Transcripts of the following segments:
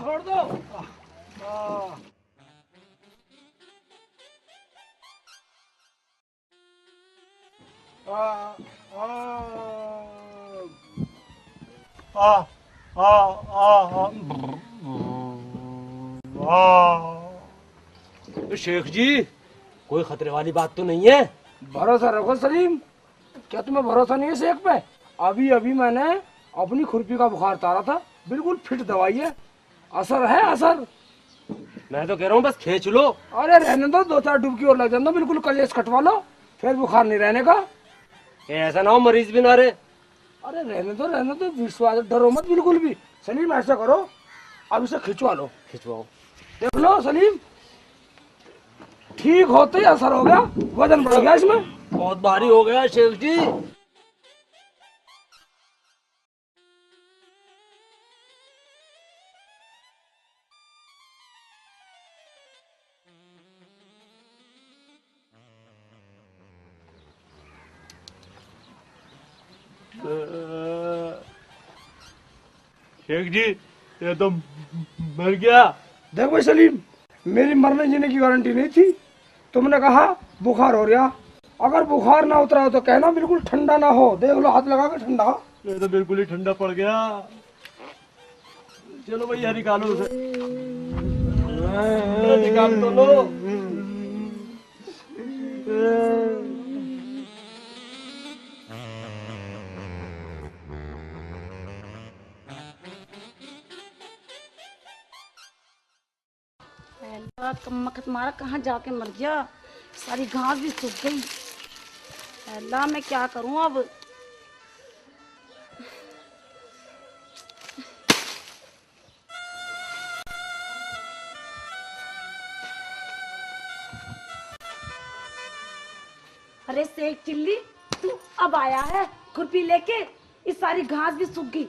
छोड़ दो। तो शेख जी कोई खतरे वाली बात तो नहीं है? भरोसा रखो सलीम। क्या तुम्हें भरोसा नहीं है शेख पे? अभी अभी मैंने अपनी खुरपी का बुखार उतारा था, बिल्कुल फिट दवाई है, असर है असर। मैं तो कह रहा हूँ बस खींच लो। अरे रहने दो, 2-4 डुबकी और लग जाना, बिल्कुल कलेश कटवा लो, फिर बुखार नहीं रहने का। ऐसा ना हो मरीज भी ना रहे। अरे रहने दो, विश्वास डरो मत बिल्कुल भी। सलीम ऐसा करो, अब इसे खिंचवा लो। खिंचवाओ। देख लो सलीम, ठीक होते ही असर हो गया, वजन बढ़ गया इसमें। बहुत भारी हो गया शेख जी। शेख जी ये तो मर गया। देख भाई सलीम, मेरी मरने जीने की गारंटी नहीं थी। तुमने कहा बुखार हो गया, अगर बुखार ना उतरा हो तो कहना, बिल्कुल ठंडा ना हो। देख लो हाथ लगा के ठंडा। ये तो बिल्कुल ही ठंडा पड़ गया। चलो भैया निकालो उसे। निकाल तो लो। कमबख्त मारा कहाँ जाके मर गया, सारी घास भी सूख गई। अल्लाह मैं क्या करूं अब। अरे शेख चिल्ली, तू अब आया है खुरपी लेके? इस सारी घास भी सूख गई,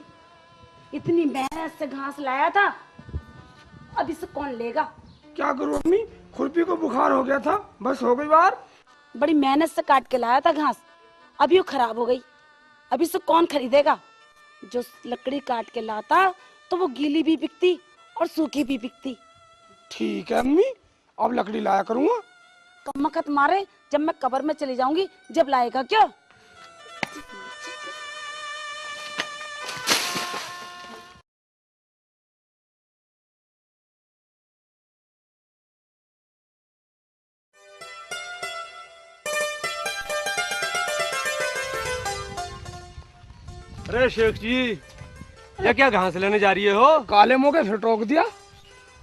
इतनी मेहनत से घास लाया था, अब इसे कौन लेगा? क्या करूं अम्मी, खुरपी को बुखार हो गया था, बस हो गई बार। बड़ी मेहनत से काट के लाया था घास, अभी वो खराब हो गई, अभी इसे कौन खरीदेगा? जो लकड़ी काट के लाता तो वो गीली भी बिकती और सूखी भी बिकती। ठीक है अम्मी, अब लकड़ी लाया करूंगा। कमबख्त मारे, जब मैं कब्र में चली जाऊंगी जब लाएगा क्या? अरे शेख जी ये क्या घास लेने जा रही है हो? काले मुंह के फिर टोक दिया।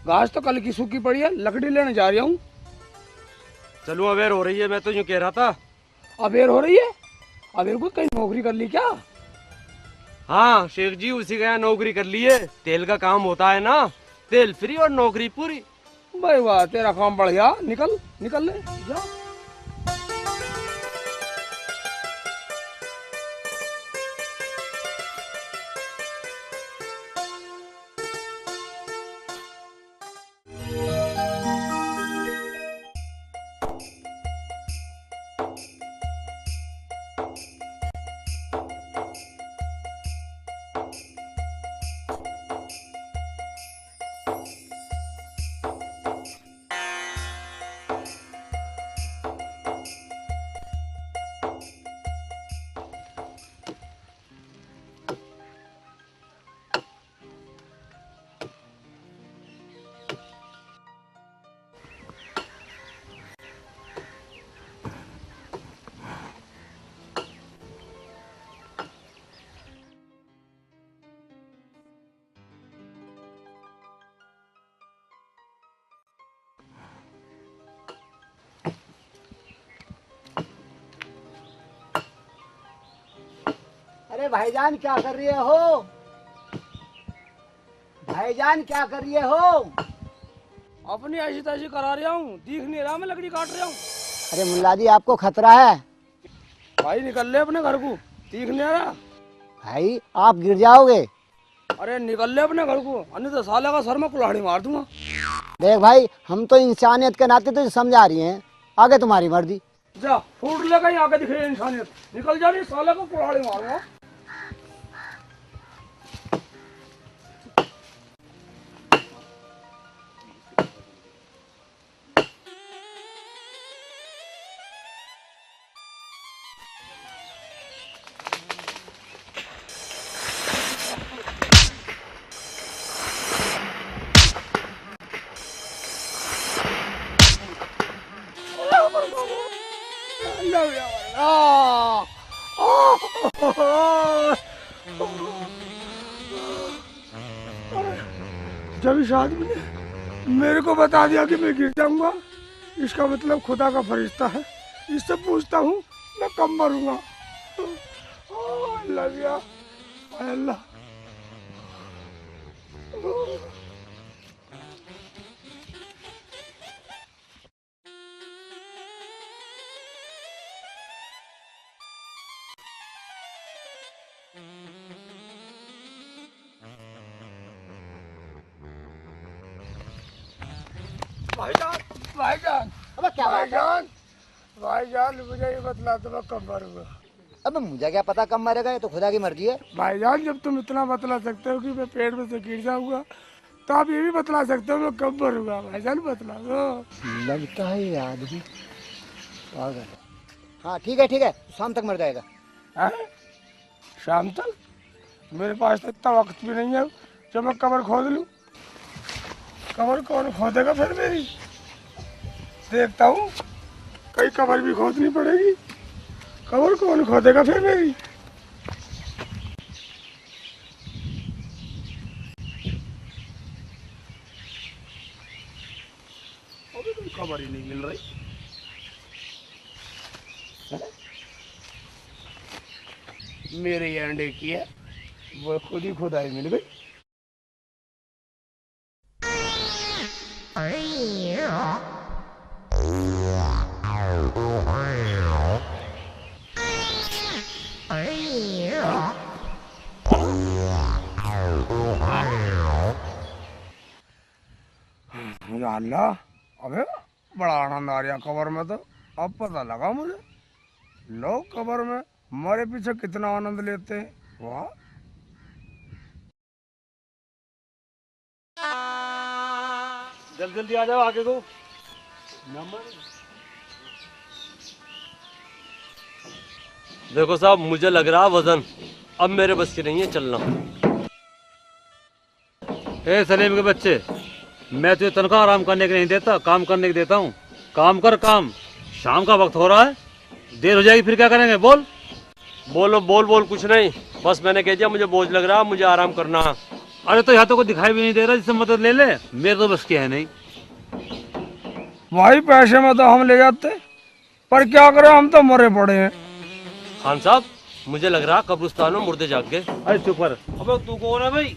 घास तो कल की सूखी पड़ी है, लकड़ी लेने जा रहा हूँ। चलो अवेयर हो रही है, मैं तो यूं कह रहा था। अबेर हो रही है? अबेर को कहीं नौकरी कर ली क्या? हाँ शेख जी उसी का यहाँ नौकरी कर ली है। तेल का काम होता है ना, तेल फ्री और नौकरी पूरी। भाई वाह, तेरा काम बढ़ गया। निकल निकल ले जा। अरे भाईजान क्या कर रही हो? भाईजान क्या कर रही हो? अपनी ऐसी तैसी करा रहा हूँ, दिख नहीं रहा, मैं लकड़ी काट रहा हूँ। अरे मुल्ला जी आपको खतरा है। भाई निकल ले अपने घर को, दिख नहीं रहा। भाई आप गिर जाओगे। अरे निकल ले अपने घर को, अन्य तो साले का सर में कुल्हाड़ी मार दूंगा। देख भाई, हम तो इंसानियत के नाते तुझे समझा रही हैं, आगे तुम्हारी मर्जी। जा फूट ले, कहीं आगे दिखे इंसानियत। निकल जा, नहीं साले को कुल्हाड़ी मारूंगा। जब इस आदमी ने मेरे को बता दिया कि मैं गिर जाऊंगा, इसका मतलब खुदा का फरिश्ता है। इससे पूछता हूँ मैं कब मरूंगा। अल्लाह गया, अल्लाह। भाईजान, भाईजान, अब क्या बात है? भाईजान, भाईजान मुझे ये बतला दो मैं कब मरूंगा। अब मुझे क्या पता कब मरेगा, ये तो खुदा की मर्जी है। भाईजान जब तुम इतना बतला सकते हो कि मैं पेट में से गिर जाऊंगा, तो आप ये भी बतला सकते हो मैं कब मरूंगा। भाईजान बतला दो। लगता है ये आदमी पागल है। हाँ ठीक है ठीक है, शाम तक मर जाएगा। हैं? शाम तक? मेरे पास तो इतना वक्त भी नहीं है जब मैं कब्र खोद लूं। कब्र कौन खोदेगा फिर मेरी? देखता हूँ कई कब्र भी खोदनी पड़ेगी। कब्र कौन खोदेगा फिर मेरी? अभी कोई खबर ही नहीं मिल रही। मेरे अंडे की है वो खुद ही खुदाई मिल गई। या अल्लाह, अबे बड़ा आनंद आ रहा कबर में। तो अब पता लगा मुझे लोग कबर में मरे पीछे कितना आनंद लेते हैं। वाह। जल्दी जल्दी आ जाओ आगे को। देखो साहब, मुझे लग रहा वजन अब मेरे बस की नहीं है चलना। ए सलीम के बच्चे, मैं तुझे तनख्वाह आराम करने के नहीं देता, काम करने के देता हूँ। काम कर काम। शाम का वक्त हो रहा है, देर हो जाएगी, फिर क्या करेंगे? बोल। बोलो, बोल बोल कुछ नहीं, बस मैंने कह दिया मुझे बोझ लग रहा, मुझे आराम करना है। अरे तो यहाँ तो कोई दिखाई भी नहीं दे रहा जिससे मदद ले ले। मेरे तो बस की है नहीं। भाई पैसे में तो हम ले जाते, पर क्या करें हम तो मरे पड़े हैं। खान साहब, मुझे लग रहा कब्रिस्तान में मुर्दे जाग गए। अरे चुप कर। अबे तू कौन है भाई?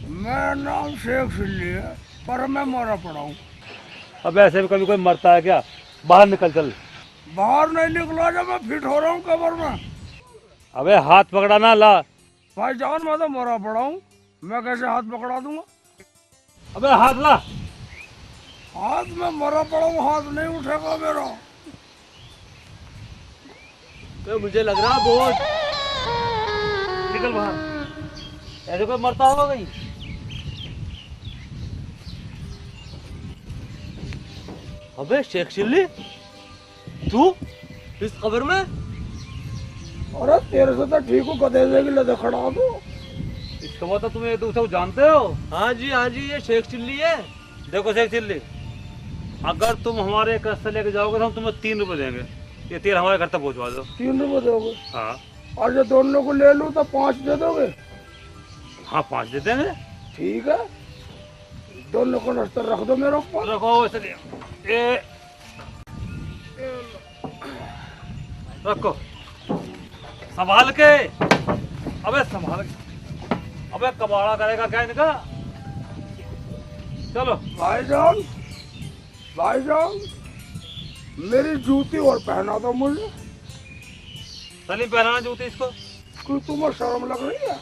मेरा नाम शेख सिल्ली है, पर मैं मरा पड़ा हूँ। अब ऐसे भी कभी कोई मरता है क्या? बाहर निकल चल। बाहर नहीं निकला जब मैं फिट हो रहा हूँ कबर में। अबे हाथ पकड़ा ना ला। भाई जान मैं तो मरा पड़ा हूँ, मैं कैसे हाथ पकड़ा दूंगा? अबे हाथ ला। हाथ में मरा पड़ा हूँ, हाथ नहीं उठेगा मेरा। तो मुझे लग रहा बोझ। निकल बाहर। ऐसे कोई मरता होगा कहीं? अबे शेख चिल्ली, तू इस कब्र में? अरे तेरे से तो ठीक हूँ, गधे से लदे खड़ा दो। इसका मतलब तुम एक दूसरे को जानते हो? हाँ जी हाँ जी, ये शेख चिल्ली है। देखो शेख चिल्ली, अगर तुम हमारे घर से लेके जाओगे तो हम तुम्हें 3 रुपए देंगे। ये तेल हमारे घर तक पहुँचवा दो। 3 रुपए दोगे? हाँ। और जो दोनों को ले लूँ तो 5 दे दोगे? हाँ 5 दे देंगे। ठीक है, दोनों को नस्तर रख दो मेरे ऊपर। रखो ऐसे ये रखो संभाल के। अबे संभाल के। अबे कबाड़ा करेगा क्या इनका? चलो। भाईजान, भाईजान मेरी जूती और पहना दो मुझे। सलीम पहनाना जूती इसको। क्यों तुम्हें शर्म लग रही है?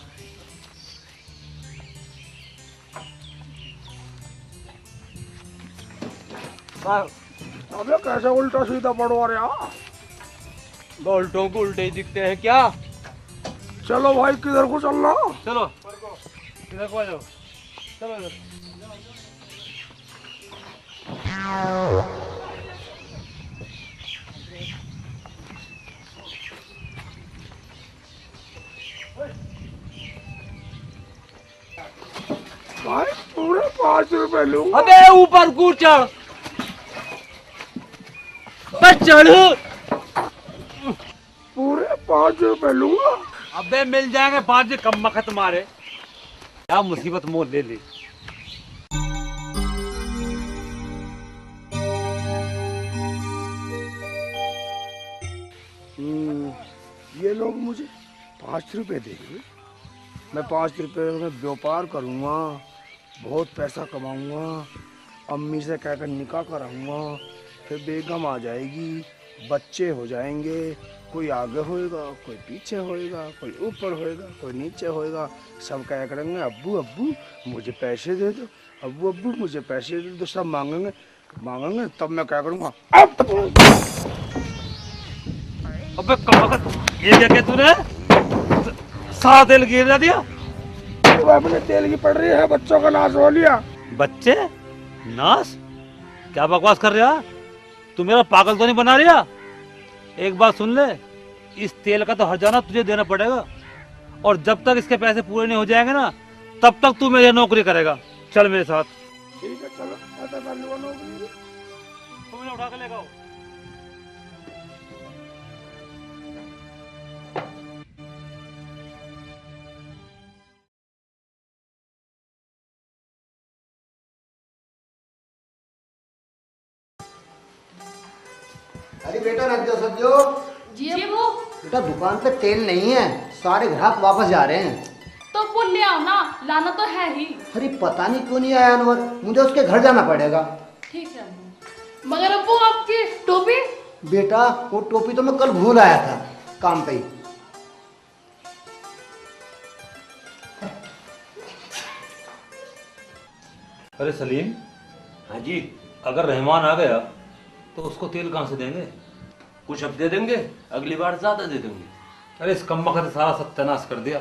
अबे कैसे उल्टा सीधा पड़वा रहे हो? उल्टों को उल्टे ही दिखते हैं क्या? चलो भाई किधर को चलना? चलो इधर को आ जाओ। चलो इधर। भाई पूरे 5 रुपए लूंगा। अबे ऊपर कूद चढ़। चढ़। पूरे 5 रुपए लूंगा। अबे मिल जाएंगे 5 कम मखत मारे। क्या मुसीबत मोल ले ली। 5 रुपए देंगे, मैं 5 रुपए में व्यापार करूँगा, बहुत पैसा कमाऊँगा, अम्मी से कहकर निकाह कराऊँगा, फिर बेगम आ जाएगी, बच्चे हो जाएंगे, कोई आगे होएगा, कोई पीछे होएगा, कोई ऊपर होएगा, कोई नीचे होएगा, सब क्या करेंगे, अब्बू अब्बू मुझे पैसे दे दो, अब्बू अब्बू मुझे पैसे दे दो, सब मांगेंगे मांगेंगे, तब मैं क्या करूँगा। अबे कमाल, ये क्या तूने सारा तेल गिरा दिया? तो अपने तेल की पड़ रही है, बच्चों का नाश हो लिया। बच्चे नाश? क्या बकवास कर रहा? तू मेरा पागल तो नहीं बना रहा? एक बात सुन ले, इस तेल का तो हर्जाना तुझे देना पड़ेगा, और जब तक इसके पैसे पूरे नहीं हो जाएंगे ना, तब तक तू मेरी नौकरी करेगा। चल मेरे साथ। ठीक है चलो, ऐसा कर लो नौकरी। तुमने उठा के लेगा। अरे बेटा रख दो सब्जियों। जी वो बेटा दुकान पे तेल नहीं है, सारे ग्राहक वापस जा रहे हैं। तो पुल ले आओ ना, लाना तो है ही। अरे पता नहीं क्यों नहीं आया अनवर, मुझे उसके घर जाना पड़ेगा। ठीक है अब्बू। मगर अब्बू आपकी टोपी? बेटा वो टोपी तो मैं कल भूल आया था काम पे ही। अरे सलीम, हाँ जी, अगर रहमान आ गया तो उसको तेल कहाँ से देंगे? कुछ अब दे देंगे, अगली बार ज्यादा दे देंगे। अरे इस कम्बख्त ने सारा सत्यानाश कर दिया,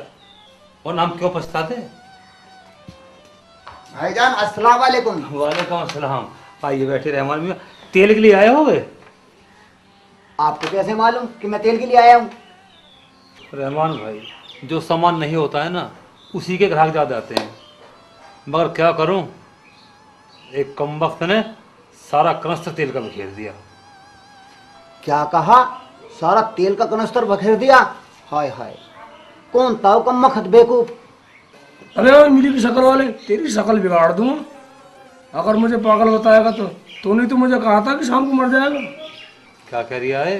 और हम क्यों पछताते? भाईजान अस्सलाम वालेकुम। वालेकुम अस्सलाम। आइए बैठे रहमान मियां, तेल के लिए आए हो गए? आपको कैसे मालूम कि मैं तेल के लिए आया हूँ? रहमान भाई, जो सामान नहीं होता है ना, उसी के ग्राहक ज्यादा आते हैं, मगर क्या करूं, एक कमबख्त ने सारा कनस्तर तेल का बखेर दिया। क्या कहा? सारा तेल का कनस्तर बखेर दिया? हाय हाय, कौन था वो कमबख्त बेवकूफ? अरे मिली की शक्ल वाले, तेरी शक्ल बिगाड़ दूंगा। अगर मुझे पागल बताएगा तो तूने तो मुझे कहा था कि शाम को मर जाएगा। क्या कह रिया है?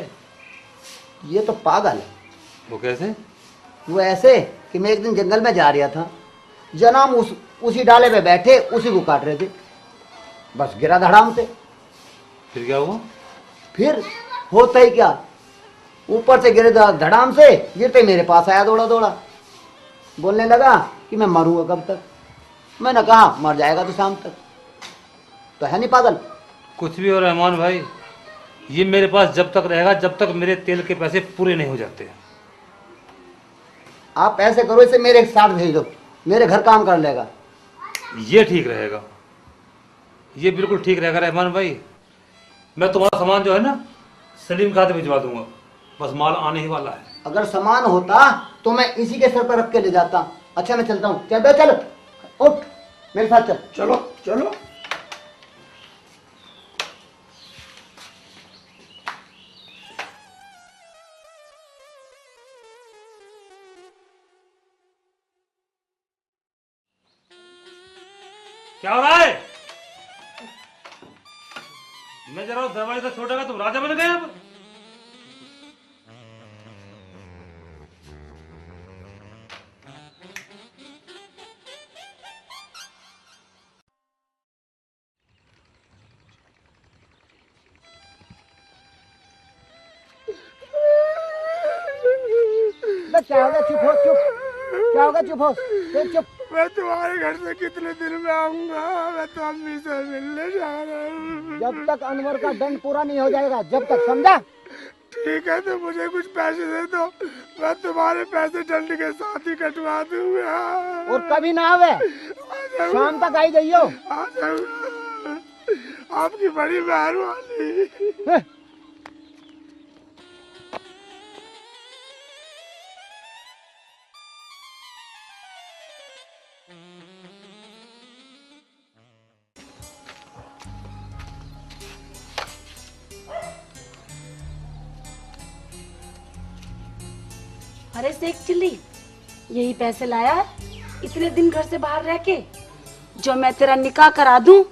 ये तो पागल है। वो कैसे? वो ऐसे कि मैं एक दिन जंगल में जा रहा था, जनाम उसी डाले पे बैठे उसी को काट रहे थे, बस गिरा धड़ाम से। फिर क्या हुआ? फिर होता ही क्या, ऊपर से गिरे धड़ाम से, गिरते मेरे पास आया दौड़ा दौड़ा, बोलने लगा कि मैं मरूंगा कब तक। मैंने कहा मर जाएगा तो शाम तक। तो है नहीं पागल? कुछ भी हो रहमान भाई, ये मेरे पास जब तक रहेगा जब तक मेरे तेल के पैसे पूरे नहीं हो जाते। आप ऐसे करो, इसे मेरे साथ भेज दो, मेरे घर काम कर लेगा। ये ठीक रहेगा, ये बिल्कुल ठीक रहेगा रहमान भाई। मैं तुम्हारा सामान जो है ना सलीम खाते भिजवा दूंगा, बस माल आने ही वाला है। अगर सामान होता तो मैं इसी के सर पर रख के ले जाता। अच्छा मैं चलता हूँ। चल बे चल, उठ मेरे साथ चल। चलो चलो। क्या हो रहा है? मैं जरा दरवाजे से छोटा का तुम राजा बन गए अब। क्या होगा? चुप हो, चुप। क्या होगा? चुप हो, चुप। मैं तुम्हारे घर से कितने दिन में आऊंगा? मैं तो अम्मी से मिलने जा रहा हूँ। जब तक अनवर का दंड पूरा नहीं हो जाएगा, जब तक, समझा? ठीक है तो मुझे कुछ पैसे दे दो, मैं तुम्हारे पैसे दंड के साथ ही कटवा दूंगा। और कभी ना आवे, शाम तक आई जाइयो। आ जाऊंगा, आपकी बड़ी मेहरबानी। अरे शेख चिल्ली, यही पैसे लाया है इतने दिन घर से बाहर रह के? जो मैं तेरा निकाह करा दूं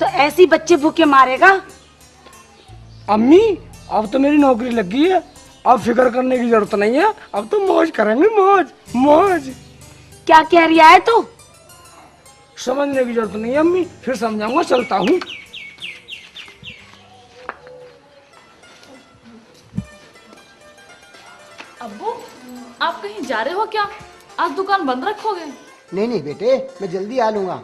तो ऐसी बच्चे भूखे मारेगा। अम्मी अब तो मेरी नौकरी लग गई है, अब फिक्र करने की जरूरत नहीं है, अब तो मौज करेंगे, मौज मौज। क्या कह रिया है तू? समझने की जरूरत नहीं है अम्मी, फिर समझाऊंगा, चलता हूँ। अब्बू आप कहीं जा रहे हो क्या? आज दुकान बंद रखोगे? नहीं नहीं बेटे, मैं जल्दी आ लूंगा।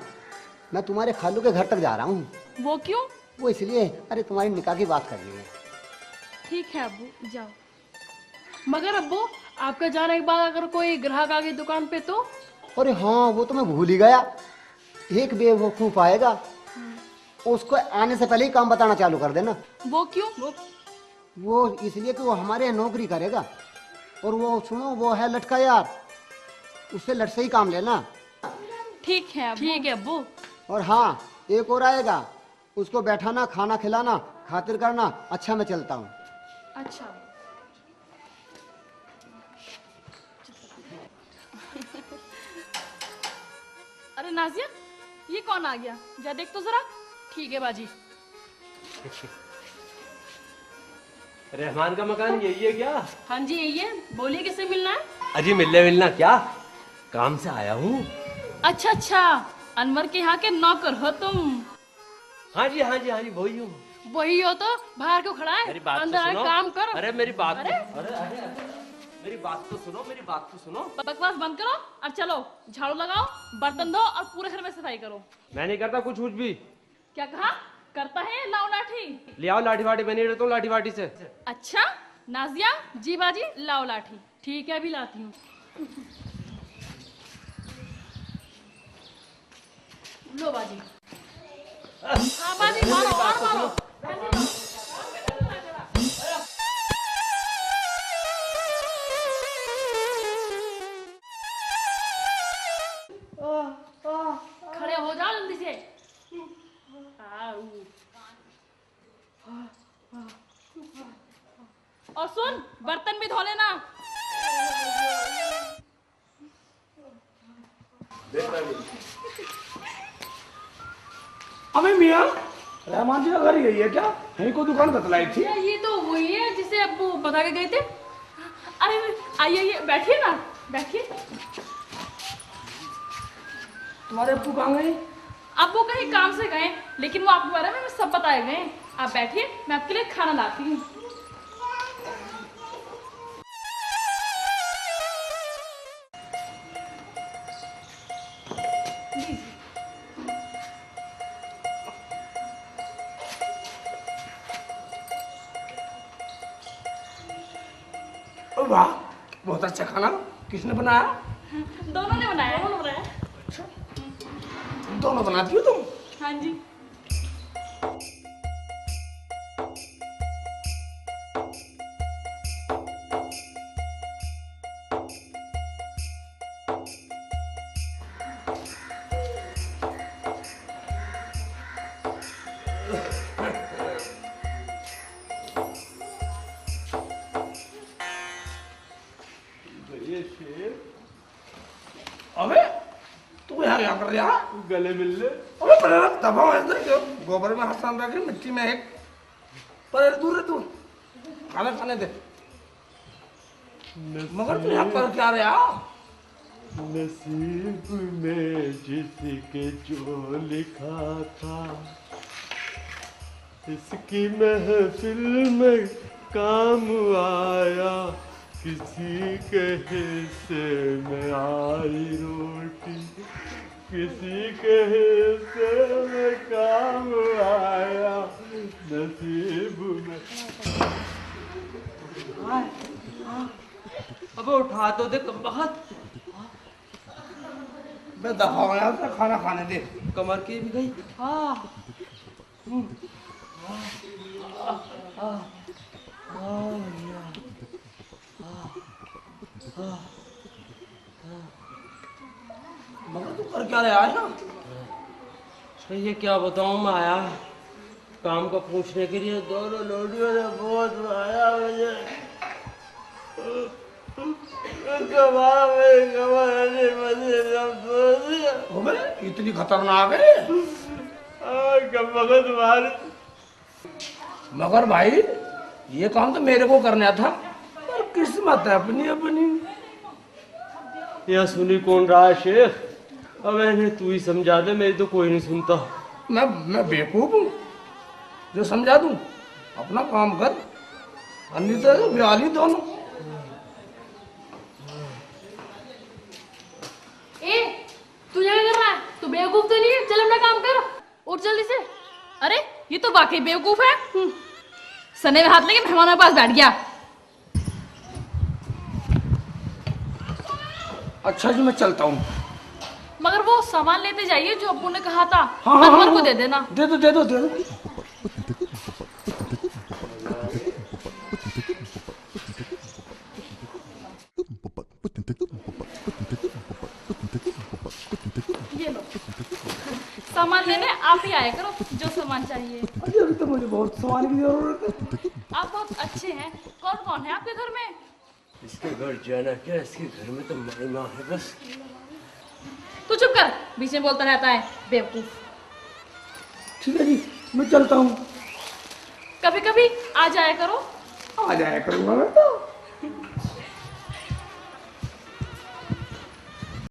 मैं तुम्हारे खालू के घर तक जा रहा हूँ। वो क्यों? वो इसलिए, अरे तुम्हारी निकाह की बात करनी है। ठीक है अब्बू जाओ। मगर अब्बू आपका जाने के बाद अगर कोई ग्राहक आ गई दुकान पे तो? अरे हाँ, वो तो मैं भूल ही गया। एक बेवकूफ आएगा, उसको आने से पहले ही काम बताना चालू कर देना। वो क्यों? वो इसलिए कि वो हमारे यहाँ नौकरी करेगा। और वो सुनो, वो है लटका यार, उससे लट से ही काम लेना। ठीक है अब्बू। और हाँ, एक और आएगा, उसको बैठाना, खाना खिलाना, खातिर करना। अच्छा मैं चलता हूँ। अच्छा। अरे नाजिया, ये कौन आ गया? जा देख तो जरा। ठीक है बाजी। रहमान का मकान यही है क्या? हाँ जी यही है। बोलिए किससे मिलना है? अजी मिलना क्या, काम से आया हूँ। अच्छा अच्छा, अनवर के यहाँ के नौकर हो तुम? हाँ जी वही हूँ। वही हो तो बाहर क्यों खड़ा है? मेरी बात अंदर तो आके सुनो। काम कर। अरे मेरी बात अरे? मेरी बात तो सुनो। बकवास बंद करो और चलो झाड़ू लगाओ, बर्तन धो और पूरे घर में सफाई करो। मैं नहीं करता कुछ भी। क्या कहा? करता है? लाओ लाठी। ले आओ लाठी वाठी, मैं नहीं रहता हूँ लाठी वाठी से। अच्छा नाजिया, जी बाजी लाओ लाठी। ठीक है अभी लाती हूँ। लो बाजी। हाँ बाजी मारो और मारो। खड़े हो जाओ जल्दी से। और सुन, बर्तन भी धो लेना। अबे मियाँ, रहमान जी का घर यही है क्या? यही को दुकान बतलाई थी। ये तो वही है जिसे अब्बू बता के गए थे। अरे आइए बैठिए ना, बैठिए। तुम्हारे अप्पू कहाँ गए? अब्बू कहीं काम से गए, लेकिन वो आपके बारे में सब बताए गए। आप बैठिए, मैं आपके लिए खाना लाती हूँ। वाह, बहुत अच्छा खाना। किसने बनाया? दोनों ने बनाया। अच्छा, दोनों बनाती हो तुम? हाँ जी। अबे तू यहाँ क्या कर रहा? गले मिल ले। अबे पहले दबाओ ऐसे क्यों? गोबर में हाथ साम रखे, मिट्टी में एक पर दूर है तू। खाना खाने दे। मगर तू यहाँ कर क्या रहा? नसीब में जिसके जो लिखा था, इसकी महफिल में काम आया। किसी के हिस्से में आई रोटी, किसी के हिस्से में काम आया। नसीब में। अबे उठा तो दे बहुत। बे दबाओ यहाँ से, खाना खाने दे। कमर की भी गई। मगर तू कर क्या रहा है? ये क्या बताऊं मैं आया काम का पूछने के लिए। दोनों लोडियों ने बहुत मारा मुझे। अबे इतनी खतरनाक है? मगर भाई ये काम तो मेरे को करना था। मत अपनी अपनी। यह सुनी कौन रहा है शेख? अब इन्हें तू ही समझा दे, मेरी तो कोई नहीं सुनता। मैं बेवकूफ हूँ जो समझा दूं? अपना काम कर, अन्य तो ब्याली दोनों। ए तू क्या कर रहा है? तू बेवकूफ तो नहीं है? चल अपना काम कर, उठ जल्दी से। अरे ये तो वाकई बेवकूफ है। सने में हाथ लेके मेहमानों के पास बैठ गया। अच्छा जी मैं चलता हूँ। मगर वो सामान लेते जाइए जो अब्बू ने कहा था। हाँ, अकबर को दे देना। दे दो दे दो दे दो। ये लो, सामान लेने आप ही आया करो जो सामान चाहिए। अरे अभी तो मुझे बहुत सामान की जरूरत है। आप बहुत अच्छे हैं। कौन कौन है आपके घर में? इसके घर जाना क्या, इसके घर में तो माई माँ है बस। तू चुप कर, बीच में बोलता रहता है बेवकूफ। ठीक है जी मैं चलता हूँ। कभी कभी आ जाया करो। आ जाया करूँगा मैं तो।